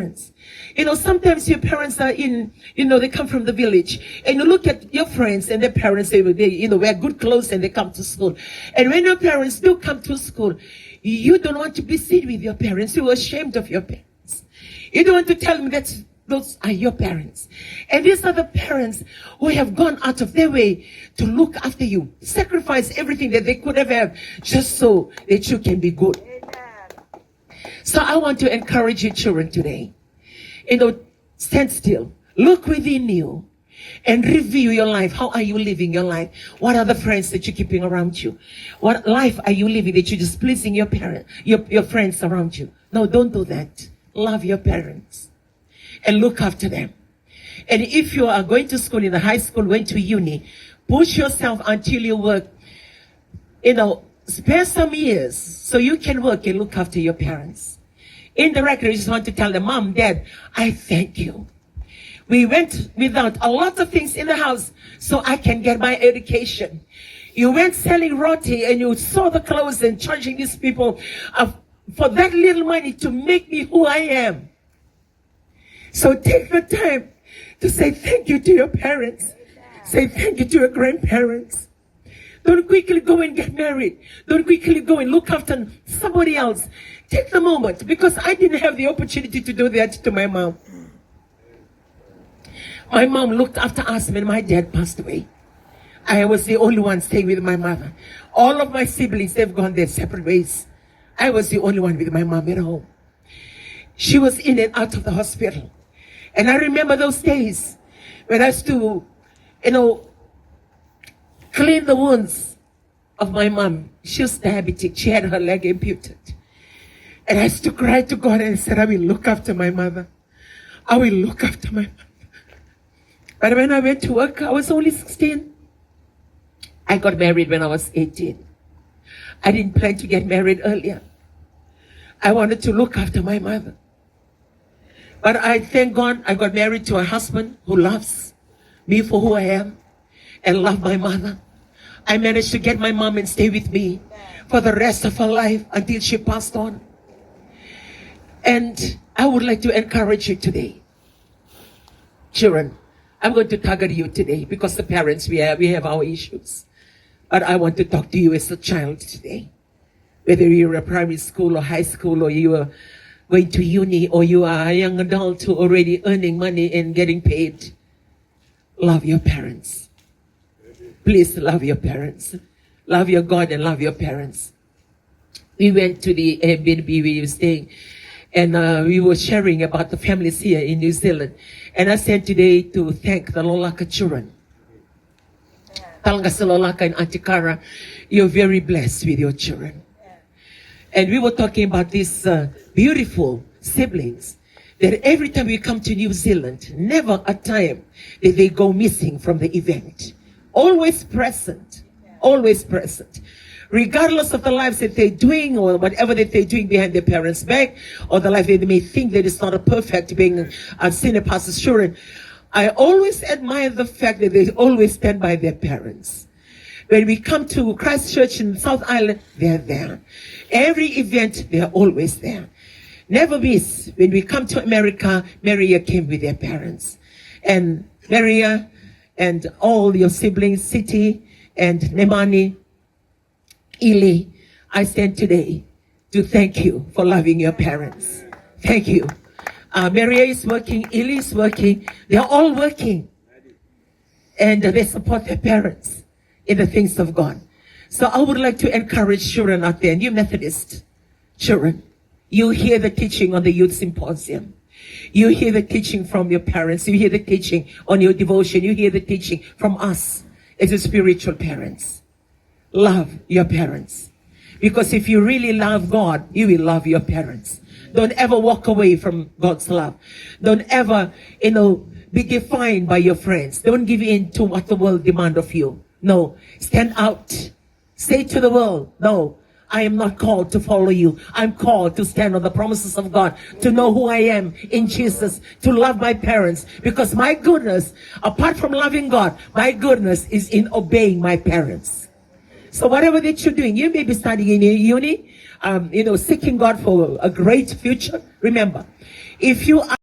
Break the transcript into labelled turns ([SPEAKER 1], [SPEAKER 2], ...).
[SPEAKER 1] parents. Sometimes your parents are they come from the village, and you look at your friends and their parents, they wear good clothes and they come to school. And when your parents do come to school, you don't want to be seen with your parents. You're ashamed of your parents. You don't want to tell them that those are your parents. And these are the parents who have gone out of their way to look after you, sacrifice everything that they could have had just so that you can be good. So I want to encourage you children today. Stand still. Look within you and review your life. How are you living your life? What are the friends that you're keeping around you? What life are you living that you're just pleasing your parents, your friends around you? No, don't do that. Love your parents and look after them. And if you are going to school, in the high school, going to uni, push yourself until you work, spare some years so you can work and look after your parents. Indirectly, you just want to tell them, Mom, Dad, I thank you. We went without a lot of things in the house so I can get my education. You went selling roti and you saw the clothes and charging these people for that little money to make me who I am. So take the time to say thank you to your parents. Say thank you to your grandparents. Don't quickly go and get married. Don't quickly go and look after somebody else. Take the moment, because I didn't have the opportunity to do that to my mom. My mom looked after us when my dad passed away. I was the only one staying with my mother. All of my siblings, they've gone their separate ways. I was the only one with my mom at home. She was in and out of the hospital. And I remember those days when I used to, clean the wounds of my mom. She was diabetic. She had her leg amputated. And I used to cry to God and said, I will look after my mother. I will look after my mother. But when I went to work, I was only 16. I got married when I was 18. I didn't plan to get married earlier. I wanted to look after my mother. But I thank God I got married to a husband who loves me for who I am and love my mother. I managed to get my mom and stay with me for the rest of her life until she passed on. And I would like to encourage you today. Children, I'm going to target you today because the parents, we have our issues. But I want to talk to you as a child today. Whether you're a primary school or high school, or you are going to uni, or you are a young adult who already earning money and getting paid. Love your parents. Please love your parents. Love your God and love your parents. We went to the Airbnb we were staying, and we were sharing about the families here in New Zealand. And I said today to thank the Lolaka children. Talanga Lolaka and Antikara, you're very blessed with your children. And we were talking about these beautiful siblings that every time we come to New Zealand, never a time that they go missing from the event. Always present. Always present. Regardless of the lives that they're doing or whatever that they're doing behind their parents' back, or the life that they may think that it's not a perfect being a senior pastor's children, I always admire the fact that they always stand by their parents. When we come to Christchurch in South Island, they're there. Every event, they're always there. Never miss. When we come to America, Maria came with their parents. And Maria and all your siblings, Siti and Nemani, Ili, I stand today to thank you for loving your parents. Thank you. Maria is working, Ili is working. They're all working. And they support their parents in the things of God. So I would like to encourage children out there, and you Methodist children, you hear the teaching on the Youth Symposium. You hear the teaching from your parents. You hear the teaching on your devotion. You hear the teaching from us as your spiritual parents. Love your parents. Because if you really love God, you will love your parents. Don't ever walk away from God's love. Don't ever, be defined by your friends. Don't give in to what the world demands of you. No, stand out. Say to the world, no, I am not called to follow you. I'm called to stand on the promises of God, to know who I am in Jesus, to love my parents. Because my goodness, apart from loving God, my goodness is in obeying my parents. So whatever that you're doing, you may be studying in uni, seeking God for a great future, remember, if you are